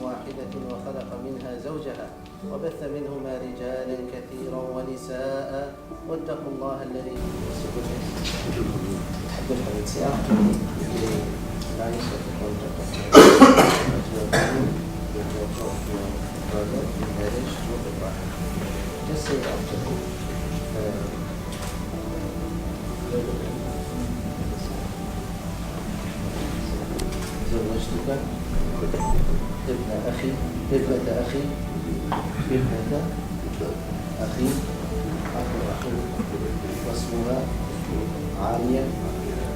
واحدة وخلق منها زوجها وبث منهما رجالا كثيرا ونساء واتقوا الله الذي زوجتك ابنة أخي عبد الرحيم واسمها عالية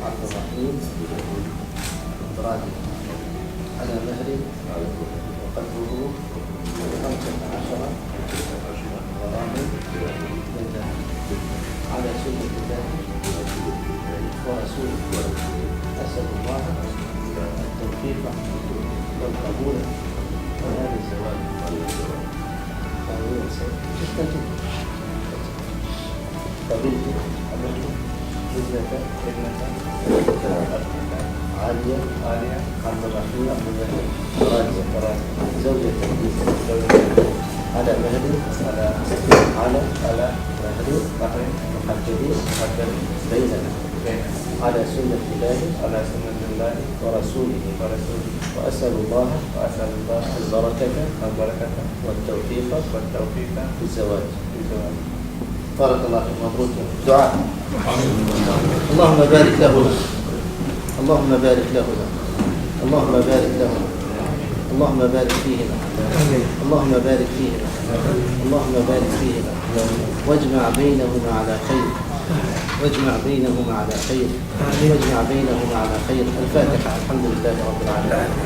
عبد الرحيم راضي على مهر وقدره 15 غرام على سنة الله ورسوله. أسأل الله التوفيق والقبول وهذا الزواج. قبلت ابنة عالية عبد الرحيم زوجة على مهر محدد بيننا على سنة الله ورسوله. وأسأل الله البركة والتوفيق في الزواج. بارك الله فيك. مبروك. دعاء. اللهم بارك لهما اللهم بارك لهما اللهم بارك لهما اللهم بارك فيهما اللهم بارك فيهما اللهم بارك فيهما واجمع بينهما على خير واجمع بينهما على خير واجمع بينهما على خير. الفاتحة. الحمد لله رب العالمين.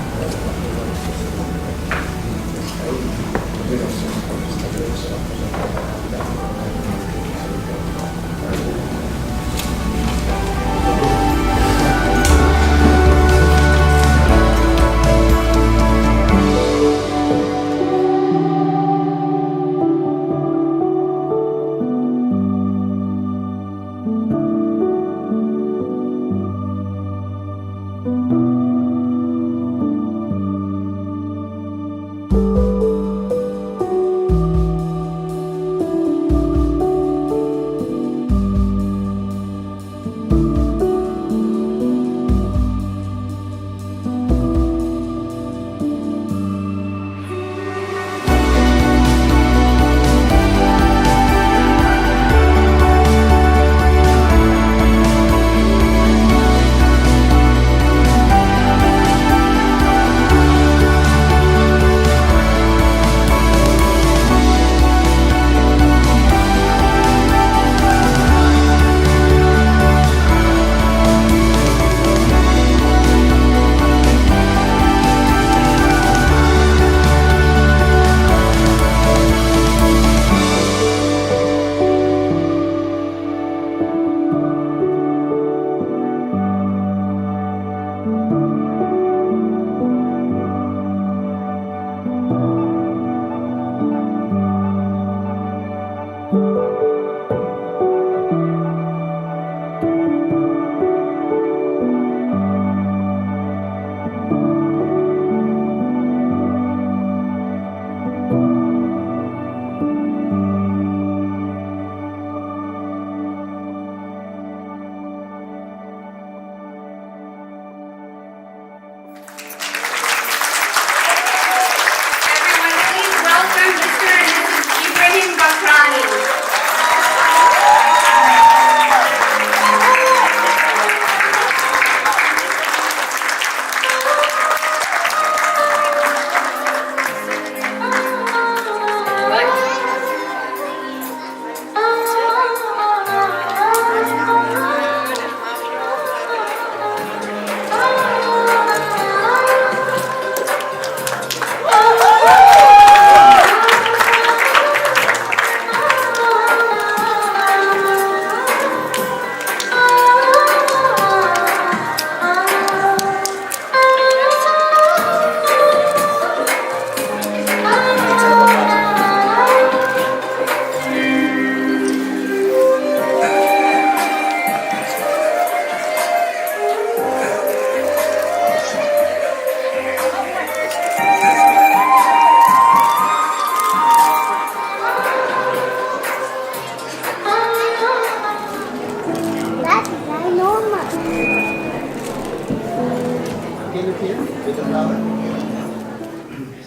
بسم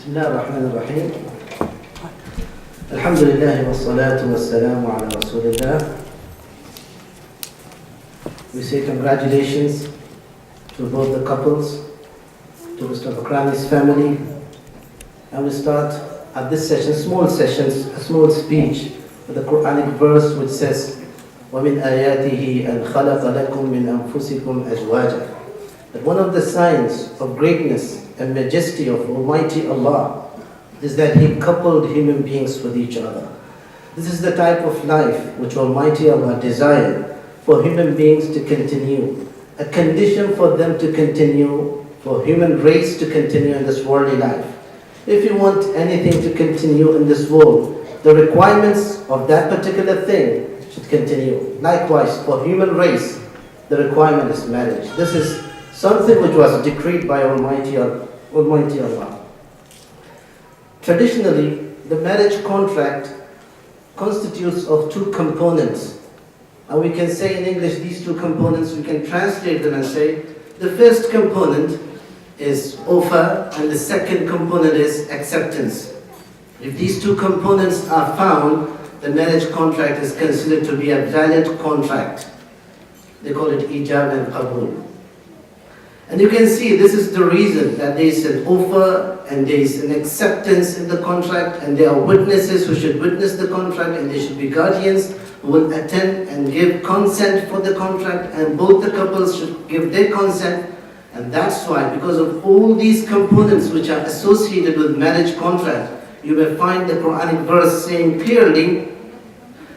الله الرحمن الرحيم. الحمد لله والصلاة والسلام على رسول الله. We say congratulations to both the couples, to Mr. Bakrami's family, and we start at this session, a small speech with the Quranic verse which says, وَمِنْ آيَاتِهِ أَنْ خَلَقَ لَكُم مِّنْ أَنفُسِكُمْ أَزْوَاجًا. That one of the signs of greatness and majesty of Almighty Allah is that He coupled human beings with each other. This is the type of life which Almighty Allah desired for human beings to continue, a condition for them to continue, for human race to continue in this worldly life. If you want anything to continue in this world, the requirements of that particular thing should continue. Likewise, for human race, the requirement is marriage. This is something which was decreed by Almighty Allah. Traditionally, the marriage contract constitutes of two components. And we can say in English these two components, we can translate them and say, the first component is offer and the second component is acceptance. If these two components are found, the marriage contract is considered to be a valid contract. They call it ijab and qabul. And you can see this is the reason that there is an offer and there is an acceptance in the contract, and there are witnesses who should witness the contract, and there should be guardians who will attend and give consent for the contract, and both the couples should give their consent. And that's why, because of all these components which are associated with marriage contract, you will find the Quranic verse saying clearly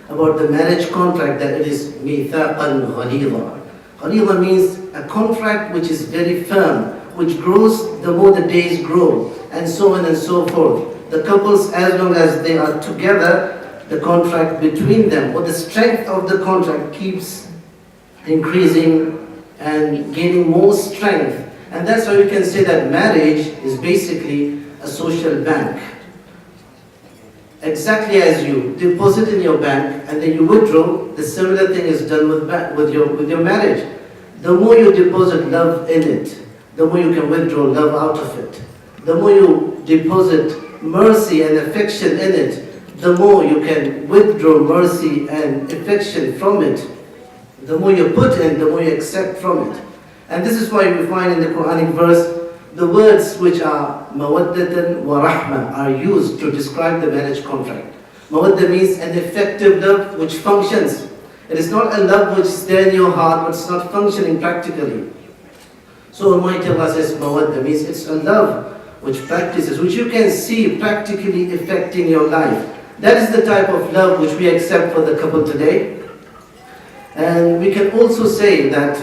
about the marriage contract that it is mithaqan ghalidha. Ghalidha means a contract which is very firm, which grows the more the days grow, and so on and so forth. The couples, as long as they are together, the contract between them, or the strength of the contract keeps increasing and gaining more strength. And that's why we can say that marriage is basically a social bank. Exactly as you deposit in your bank and then you withdraw, the similar thing is done with your marriage. The more you deposit love in it, the more you can withdraw love out of it. The more you deposit mercy and affection in it, the more you can withdraw mercy and affection from it. The more you put in, the more you accept from it. And this is why we find in the Quranic verse, the words which are mawaddatan wa rahma are used to describe the marriage contract. Mawadda means an effective love which functions. It is not a love which is there in your heart, but it's not functioning practically. So Almighty Allah says mawadda means it's a love which practices, which you can see practically affecting your life. That is the type of love which we accept for the couple today. And we can also say that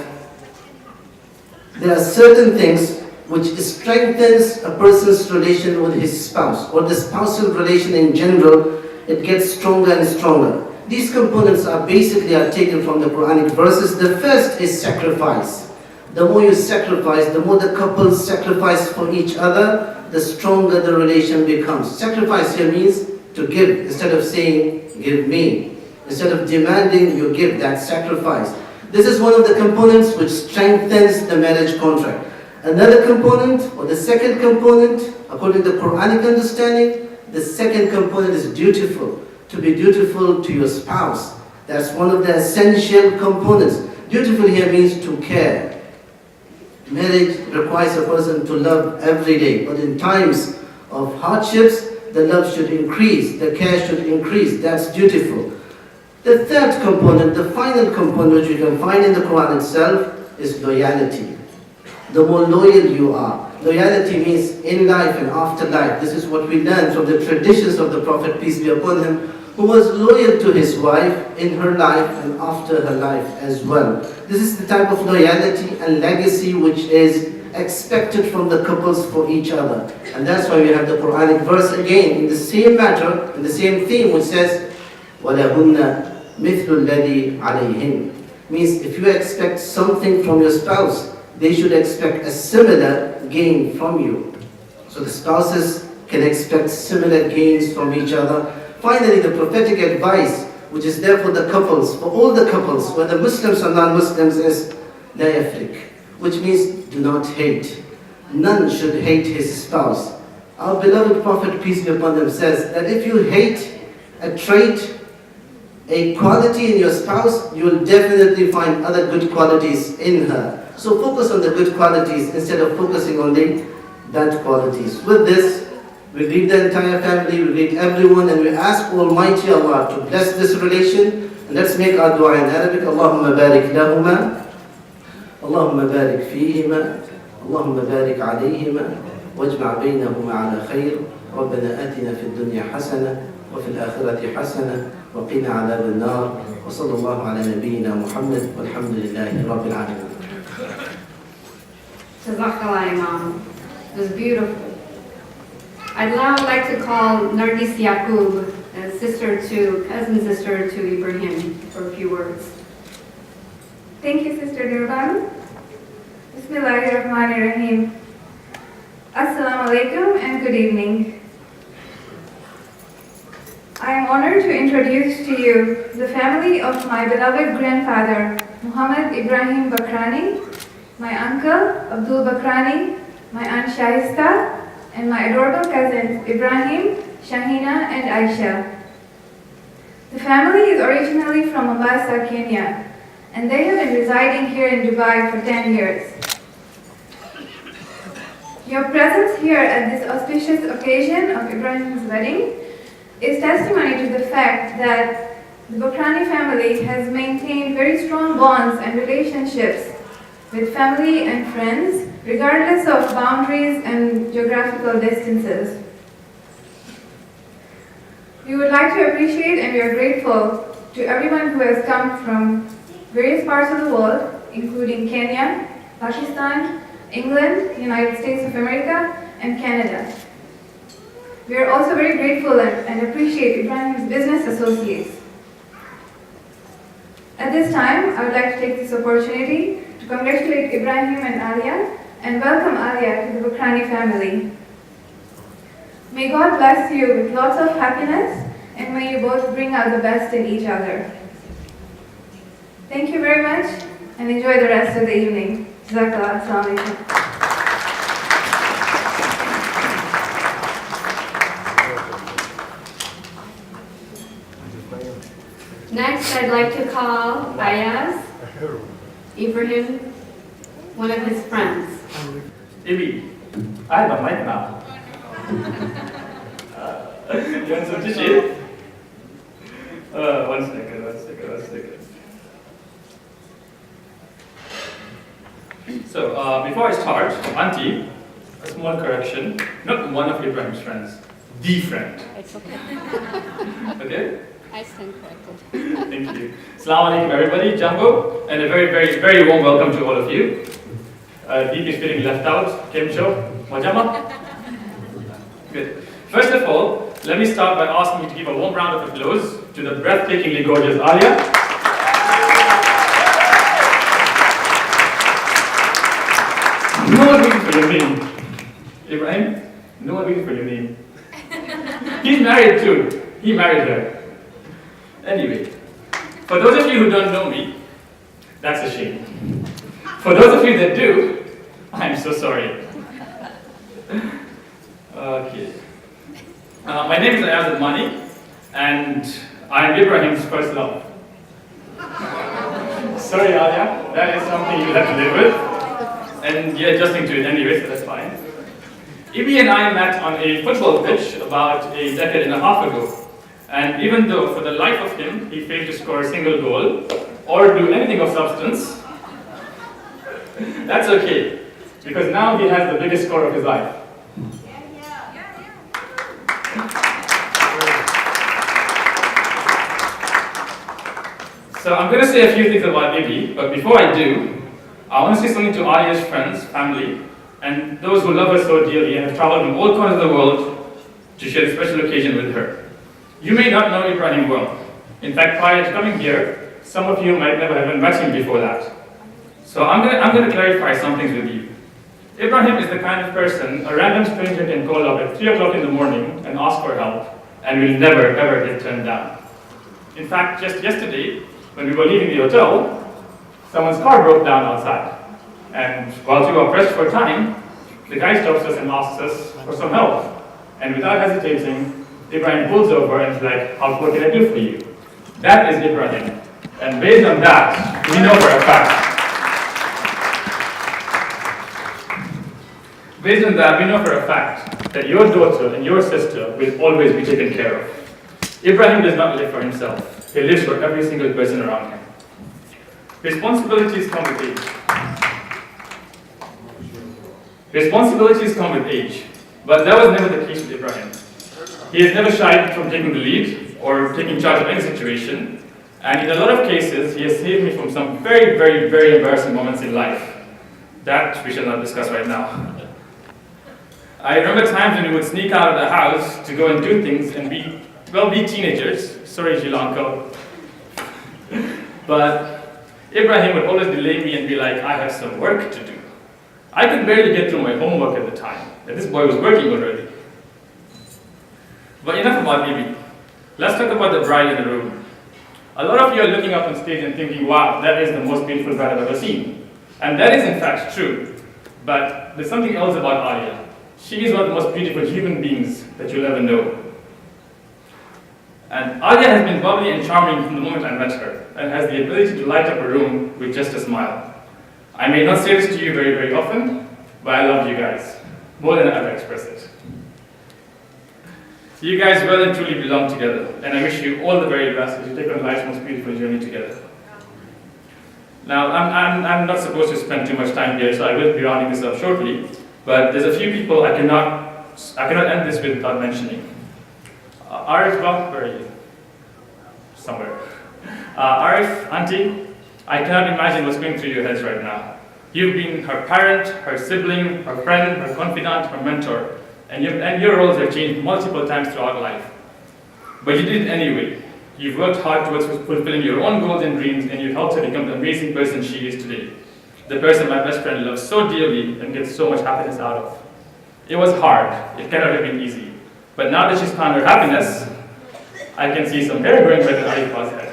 there are certain things which strengthens a person's relation with his spouse, or the spousal relation in general. It gets stronger and stronger. These components are taken from the Quranic verses. The first is sacrifice. The more you sacrifice, the more the couples sacrifice for each other, the stronger the relation becomes. Sacrifice here means to give. Instead of saying, give me, instead of demanding, you give. That sacrifice. This is one of the components which strengthens the marriage contract. Another component, or the second component, according to the Quranic understanding, the second component is dutiful. To be dutiful to your spouse. That's one of the essential components. Dutiful here means to care. Marriage requires a person to love every day, but in times of hardships, the love should increase, the care should increase. That's dutiful. The third component, the final component which you can find in the Quran itself, is loyalty. The more loyal you are. Loyalty means in life and after life. This is what we learn from the traditions of the Prophet, peace be upon him, who was loyal to his wife in her life and after her life as well. This is the type of loyalty and legacy which is expected from the couples for each other. And that's why we have the Quranic verse again in the same matter, in the same theme, which says, وَلَهُنَّ مِثْلُ الَّذِي عَلَيْهِنْ. Means if you expect something from your spouse, they should expect a similar gain from you. So the spouses can expect similar gains from each other. Finally, the prophetic advice, which is there for the couples, for all the couples, whether Muslims or non-Muslims, is la yafrik, which means do not hate. none should hate his spouse. Our beloved Prophet, peace be upon him, says that if you hate a trait, a quality in your spouse, you will definitely find other good qualities in her. So focus on the good qualities instead of focusing on the bad qualities. With this, we greet the entire family, we greet everyone, and we ask Almighty Allah to bless this relation. And let's make our dua in Arabic. Allahumma barik lahuma, Allahumma barik fihima, Allahumma barik alayhima, wajma' baynahuma ala khayr. ربنا آتنا في الدنيا حسنة وفي الآخرة حسنة وقنا عذاب النار وصلى الله على نبينا محمد والحمد لله رب العالمين. Jazakallah, Imam. It was beautiful. I'd now like to call Nardis Yaqub, cousin sister to Ibrahim, for a few words. Thank you, Sister Durban. Bismillahirrahmanirrahim. Assalamu alaikum and good evening. I am honored to introduce to you the family of my beloved grandfather, Muhammad Ibrahim Bakrani, my uncle, Abdul Bakrani, my aunt Shaista, and my adorable cousins, Ibrahim, Shahina, and Aisha. The family is originally from Mombasa, Kenya, and they have been residing here in Dubai for 10 years. Your presence here at this auspicious occasion of Ibrahim's wedding is testimony to the fact that the Bakrani family has maintained very strong bonds and relationships with family and friends, regardless of boundaries and geographical distances. We would like to appreciate and we are grateful to everyone who has come from various parts of the world, including Kenya, Pakistan, England, United States of America, and Canada. We are also very grateful and appreciate Ibrahim's business associates. At this time, I would like to take this opportunity to congratulate Ibrahim and Aliya and welcome Aliya to the Bakrani family. May God bless you with lots of happiness and may you both bring out the best in each other. Thank you very much and enjoy the rest of the evening. Jazakallah. Assalamu alaikum. Next, I'd like to call Ayaz, Ibrahim, one of his friends. Ibi, I have a mic now. You want some tissue? One second. So, before I start, Auntie, a small correction. Not one of Ibrahim's friends, the friend. It's okay. Okay? I stand corrected. Thank you. Assalamu alaikum, everybody, Jumbo, and a very, very, very warm welcome to all of you. Deep is feeling left out. Kimcho, Majama. Good. First of all, let me start by asking you to give a warm round of applause to the breathtakingly gorgeous Aliya. No one waiting for your name. Ibrahim, no one waiting for your name. He's married too. He married her. Anyway, for those of you who don't know me, that's a shame. For those of you that do, I'm so sorry. Okay. My name is Ayaz Al-Mani, and I am Ibrahim's first love. Sorry, Aliya, that is something you'll have to live with. And you're adjusting to it anyway, so that's fine. Ibi and I met on a football pitch about a decade and a half ago. And even though for the life of him, he failed to score a single goal or do anything of substance, that's okay, because now he has the biggest score of his life. So I'm going to say a few things about Ibi, but before I do, I want to say something to Aliya's friends, family, and those who love her so dearly and have traveled from all corners of the world to share a special occasion with her. You may not know Ibrahim well. In fact, prior to coming here, some of you might never have met him before that. So I'm going to clarify some things with you. Ibrahim is the kind of person a random stranger can call up at 3 o'clock in the morning and ask for help, and will never ever get turned down. In fact, just yesterday, when we were leaving the hotel, someone's car broke down outside. And while we were pressed for time, The guy stops us and asks us for some help. And without hesitating, Ibrahim pulls over and is like, what can I do for you? That is Ibrahim. And based on that, we know for a fact. Based on that, we know for a fact that your daughter and your sister will always be taken care of. Ibrahim does not live for himself. He lives for every single person around him. Responsibilities come with age. Responsibilities come with age, but that was never the case with Ibrahim. He has never shied from taking the lead or taking charge of any situation, and in a lot of cases, he has saved me from some very, very, very embarrassing moments in life. That we shall not discuss right now. I remember times when we would sneak out of the house to go and do things and be teenagers. Sorry, Jilanko. But Ibrahim would always delay me and be like, I have some work to do. I could barely get through my homework at the time, and this boy was working already. But enough about Bibi. Let's talk about the bride in the room. A lot of you are looking up on stage and thinking, wow, that is the most beautiful bride I've ever seen. And that is in fact true. But there's something else about Aliya. She is one of the most beautiful human beings that you'll ever know. And Aliya has been bubbly and charming from the moment I met her, and has the ability to light up a room with just a smile. I may not say this to you very, very often, but I love you guys, more than I ever express it. You guys well and truly belong together, and I wish you all the very best as you take on life's most beautiful journey together. Now, I'm not supposed to spend too much time here, so I will be rounding this up shortly, but there's a few people I cannot end this without mentioning. Arif, where are you? Somewhere. Arif, Auntie, I cannot imagine what's going through your heads right now. You've been her parent, her sibling, her friend, her confidant, her mentor, and your roles have changed multiple times throughout life. But you did it anyway. You've worked hard towards fulfilling your own goals and dreams, and you've helped her become the amazing person she is today. The person my best friend loves so dearly and gets so much happiness out of. It was hard. It cannot have been easy. But now that she's found her happiness, I can see some hair growing back in Aliya's head.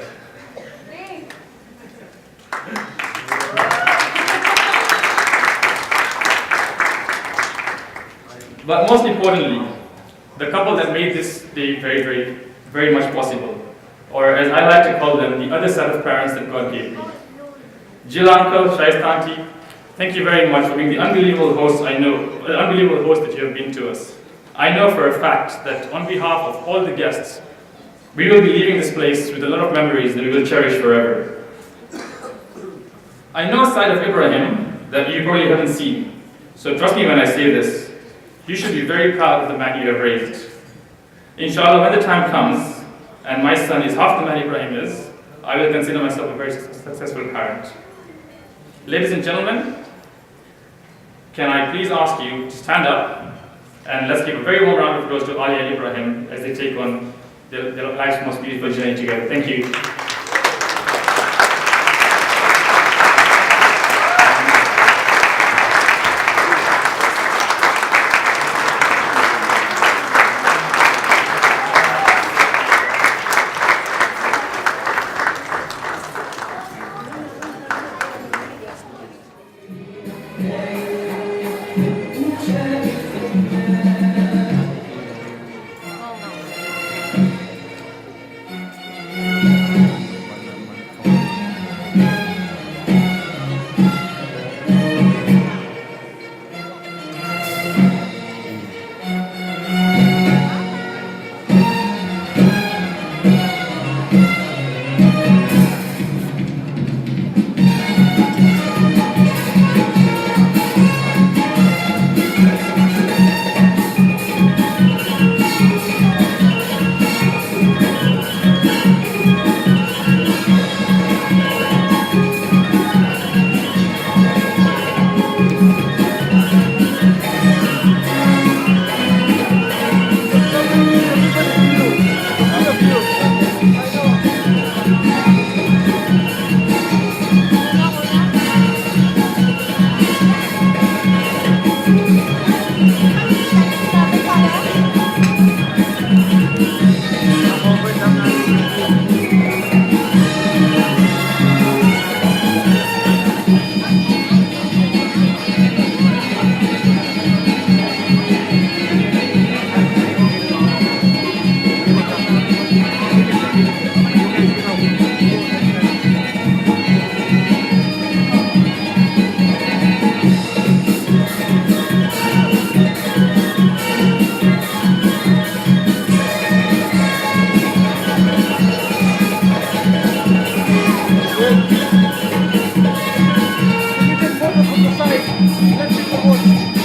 But most importantly, the couple that made this day very, very, very much possible, or as I like to call them, the other set of parents that God gave me. Jill Uncle, Shaista Auntie, thank you very much for being the unbelievable host that you have been to us. I know for a fact that on behalf of all the guests, we will be leaving this place with a lot of memories that we will cherish forever. I know a side of Ibrahim that you probably haven't seen, so trust me when I say this. You should be very proud of the man you have raised. Inshallah, when the time comes, and my son is half the man Ibrahim is, I will consider myself a very successful parent. Ladies and gentlemen, can I please ask you to stand up, and let's give a very warm round of applause to Aliya and Ibrahim as they take on their life's most beautiful journey together. Thank you. Not even someone inside.